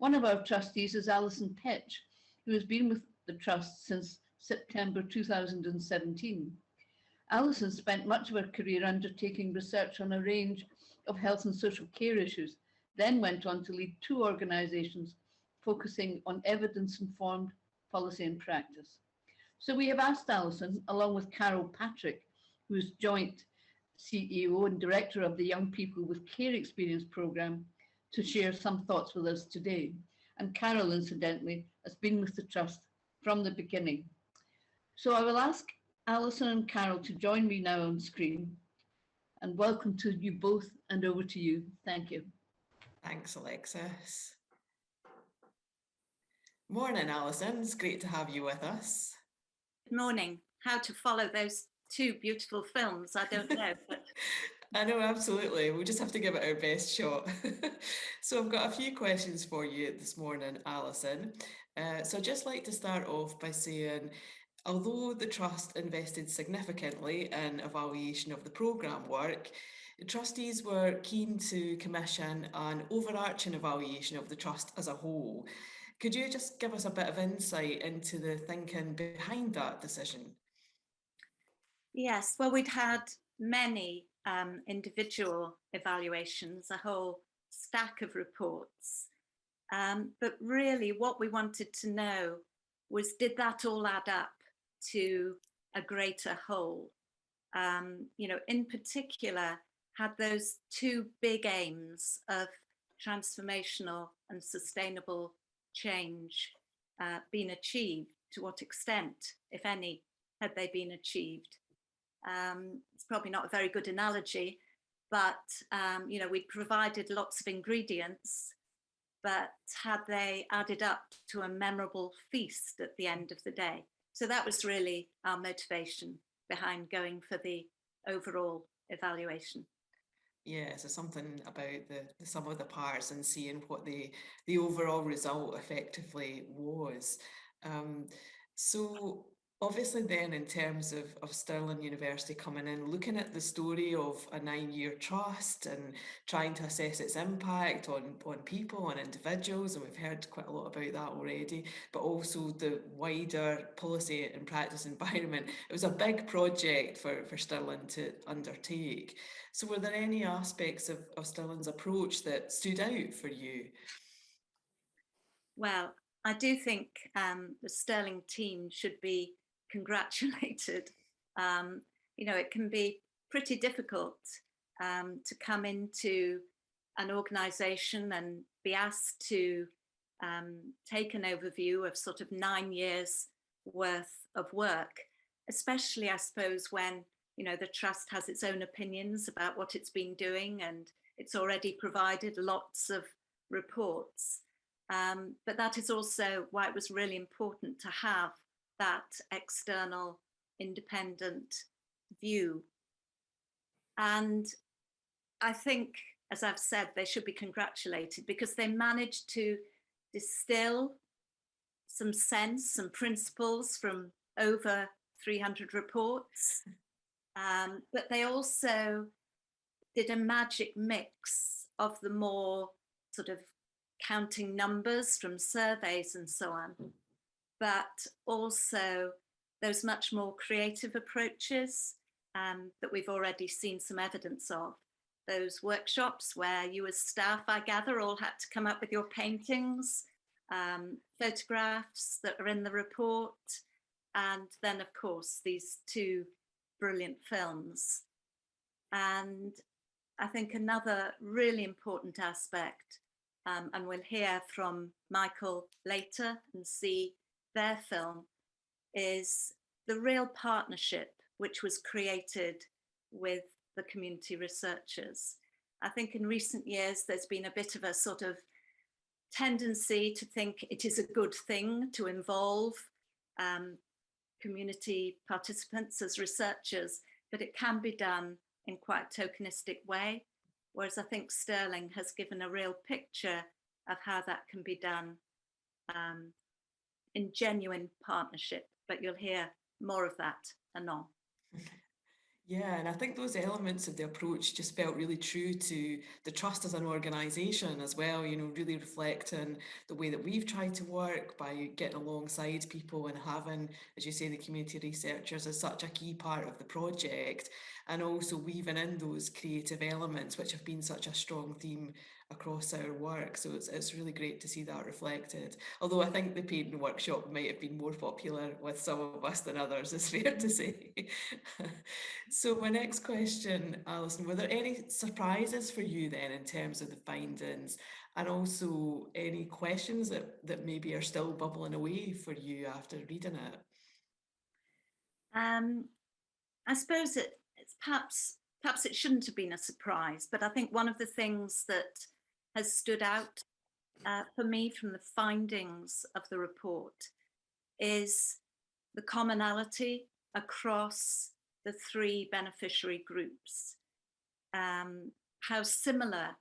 One of our trustees is Alison Petch, who has been with the Trust since September 2017. Alison spent much of her career undertaking research on a range of health and social care issues, then went on to lead 2 organisations focusing on evidence-informed policy and practice. So we have asked Alison, along with Carol Patrick, who is joint CEO and Director of the Young People with Care Experience programme, to share some thoughts with us today. And Carol, incidentally, has been with the Trust from the beginning. So I will ask Alison and Carol to join me now on screen. And welcome to you both, and over to you. Thank you. Thanks, Alexis. Morning, Alison. It's great to have you with us. Good morning. How to follow those 2 beautiful films, I don't know. But... I know, absolutely. We'll just have to give it our best shot. So I've got a few questions for you this morning, Alison. So I'd just like to start off by saying, although the Trust invested significantly in evaluation of the programme work, the trustees were keen to commission an overarching evaluation of the Trust as a whole. Could you just give us a bit of insight into the thinking behind that decision? Yes, well, we'd had many individual evaluations, a whole stack of reports. But really what we wanted to know was, did that all add up to a greater whole? You know, in particular, had those 2 big aims of transformational and sustainable change been achieved? To what extent, if any, had they been achieved? It's probably not a very good analogy, but you know, we provided lots of ingredients, but had they added up to a memorable feast at the end of the day? So that was really our motivation behind going for the overall evaluation. Yeah, so something about the sum of the parts and seeing what the overall result effectively was. So obviously then, in terms of Stirling University coming in, looking at the story of a 9-year trust and trying to assess its impact on people and individuals, and we've heard quite a lot about that already, but also the wider policy and practice environment. It was a big project for Stirling to undertake. So were there any aspects of Stirling's approach that stood out for you? Well, I do think the Stirling team should be congratulated. You know, it can be pretty difficult to come into an organisation and be asked to take an overview of sort of 9 years worth of work, especially, I suppose, when, you know, the Trust has its own opinions about what it's been doing, and it's already provided lots of reports. But that is also why it was really important to have that external independent view. And I think, as I've said, they should be congratulated because they managed to distill some sense, some principles from over 300 reports. But they also did a magic mix of the more sort of counting numbers from surveys and so on, but also those much more creative approaches that we've already seen some evidence of. Those workshops where you as staff, I gather, all had to come up with your paintings, photographs that are in the report, and then of course these 2 brilliant films. And I think another really important aspect, and we'll hear from Michael later and see their film, is the real partnership which was created with the community researchers. I think in recent years there's been a bit of a sort of tendency to think it is a good thing to involve community participants as researchers, but it can be done in quite a tokenistic way, whereas I think Stirling has given a real picture of how that can be done in genuine partnership, but you'll hear more of that anon. Yeah, and I think those elements of the approach just felt really true to the trust as an organisation as well, you know, really reflecting the way that we've tried to work by getting alongside people and having, as you say, the community researchers as such a key part of the project, and also weaving in those creative elements, which have been such a strong theme across our work. So it's really great to see that reflected. Although I think the painting workshop might have been more popular with some of us than others, it's fair to say. So my next question, Alison, were there any surprises for you then in terms of the findings, and also any questions that maybe are still bubbling away for you after reading it? I suppose it's perhaps it shouldn't have been a surprise, but I think one of the things that has stood out for me from the findings of the report is the commonality across the three beneficiary groups, how similar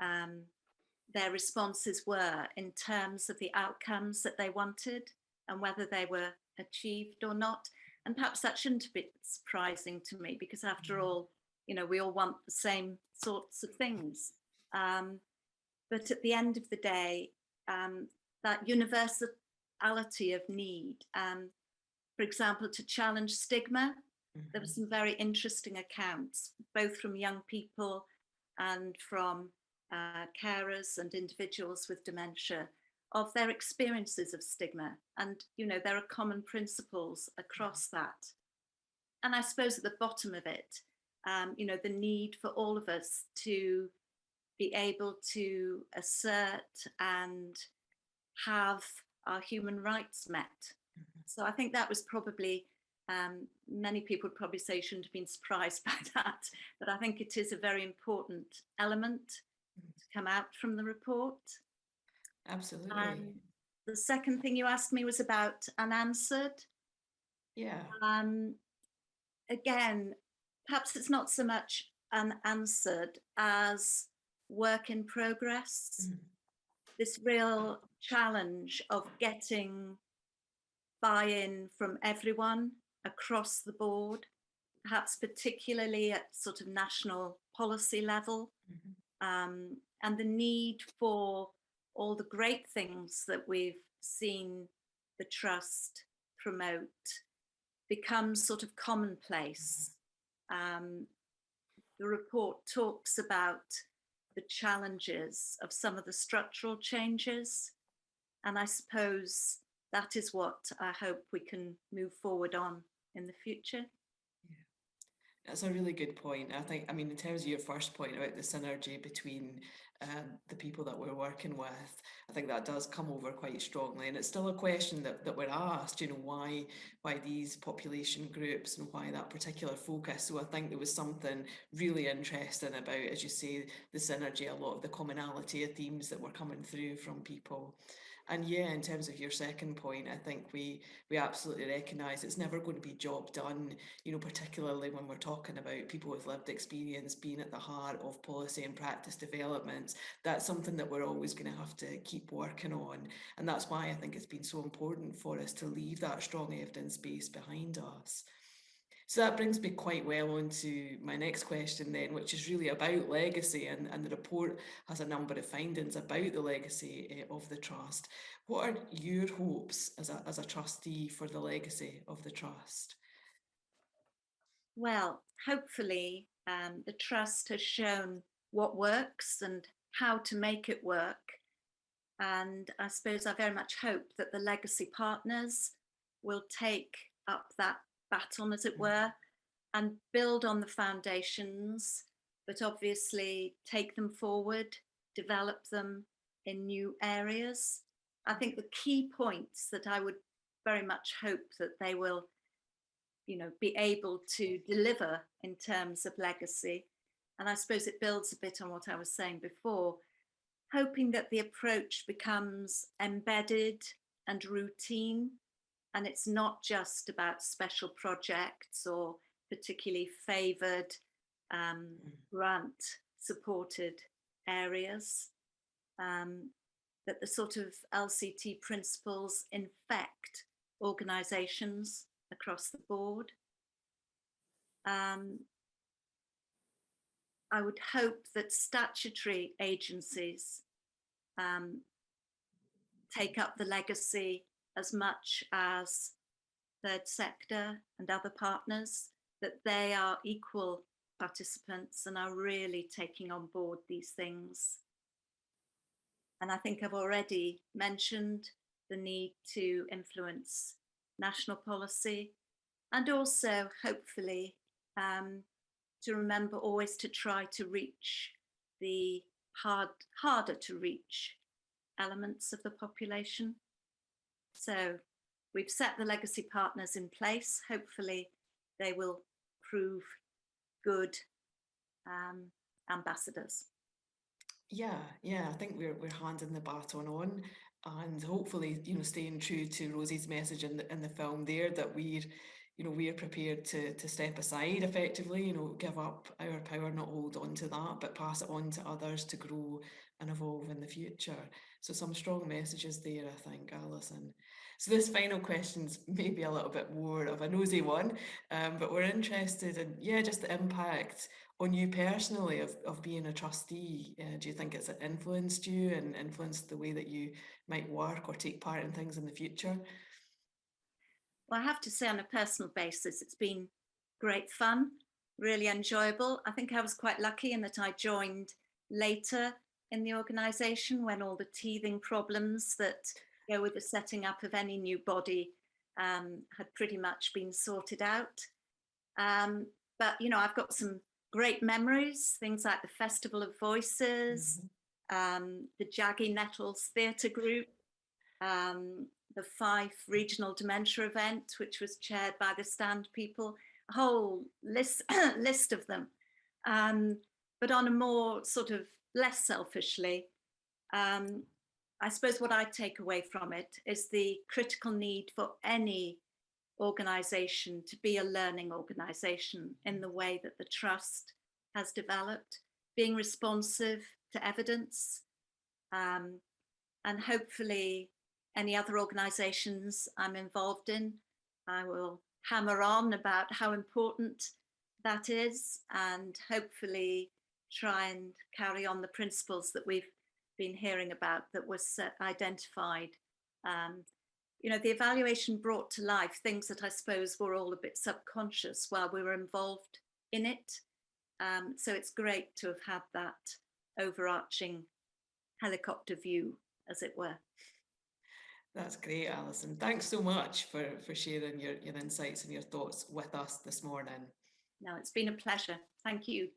their responses were in terms of the outcomes that they wanted and whether they were achieved or not. And perhaps that shouldn't be surprising to me, because after all, you know, we all want the same sorts of things. But at the end of the day, that universality of need, for example, to challenge stigma, there were some very interesting accounts, both from young people and from carers and individuals with dementia, of their experiences of stigma. And, you know, there are common principles across that. And I suppose at the bottom of it, you know, the need for all of us to be able to assert and have our human rights met. So I think that was probably, many people would probably say shouldn't have been surprised by that, but I think it is a very important element to come out from the report. Absolutely. The second thing you asked me was about unanswered. Yeah. Again, perhaps it's not so much unanswered as work in progress. This real challenge of getting buy-in from everyone across the board, perhaps particularly at sort of national policy level, and the need for all the great things that we've seen the Trust promote becomes sort of commonplace. The report talks about the challenges of some of the structural changes, and I suppose that is what I hope we can move forward on in the future. That's a really good point. I think, I mean, in terms of your first point about the synergy between the people that we're working with, I think that does come over quite strongly. And it's still a question that we're asked, you know, why these population groups and why that particular focus. So I think there was something really interesting about, as you say, the synergy, a lot of the commonality of themes that were coming through from people. And yeah, in terms of your second point, I think we absolutely recognise it's never going to be job done, you know, particularly when we're talking about people with lived experience being at the heart of policy and practice developments. That's something that we're always going to have to keep working on. And that's why I think it's been so important for us to leave that strong evidence base behind us. So that brings me quite well on to my next question then, which is really about legacy, and the report has a number of findings about the legacy of the Trust. What are your hopes as a trustee for the legacy of the Trust? Well, hopefully the Trust has shown what works and how to make it work. And I suppose I very much hope that the legacy partners will take up that baton, as it were, and build on the foundations, but obviously take them forward, develop them in new areas. I think the key points that I would very much hope that they will, you know, be able to deliver in terms of legacy. And I suppose it builds a bit on what I was saying before, hoping that the approach becomes embedded and routine, and it's not just about special projects or particularly favoured grant supported areas, that the sort of LCT principles infect organisations across the board. I would hope that statutory agencies take up the legacy as much as third sector and other partners, that they are equal participants and are really taking on board these things. And I think I've already mentioned the need to influence national policy, and also hopefully to remember always to try to reach the harder to reach elements of the population. So we've set the legacy partners in place. Hopefully they will prove good ambassadors. Yeah, I think we're handing the baton on, and hopefully, staying true to Rosie's message in the film there, that we're prepared to step aside effectively, give up our power, not hold on to that, but pass it on to others to grow and evolve in the future. So some strong messages there, I think, Alison. So this final question's maybe a little bit more of a nosy one, but we're interested in, just the impact on you personally of being a trustee. Do you think it's influenced you and influenced the way that you might work or take part in things in the future? Well, I have to say, on a personal basis, it's been great fun, really enjoyable. I think I was quite lucky in that I joined later in the organisation, when all the teething problems that go with the setting up of any new body had pretty much been sorted out. But I've got some great memories, things like the Festival of Voices, the Jaggy Nettles Theatre Group, the Fife Regional Dementia event, which was chaired by the Stand people, a whole list of them. But on a more sort of less selfishly, I suppose what I take away from it is the critical need for any organisation to be a learning organisation in the way that the Trust has developed, being responsive to evidence, and hopefully any other organisations I'm involved in, I will hammer on about how important that is, and hopefully try and carry on the principles that we've been hearing about, that was identified. The evaluation brought to life things that I suppose were all a bit subconscious while we were involved in it. So it's great to have had that overarching helicopter view, as it were. That's great, Alison. Thanks so much for sharing your insights and your thoughts with us this morning. No, it's been a pleasure. Thank you.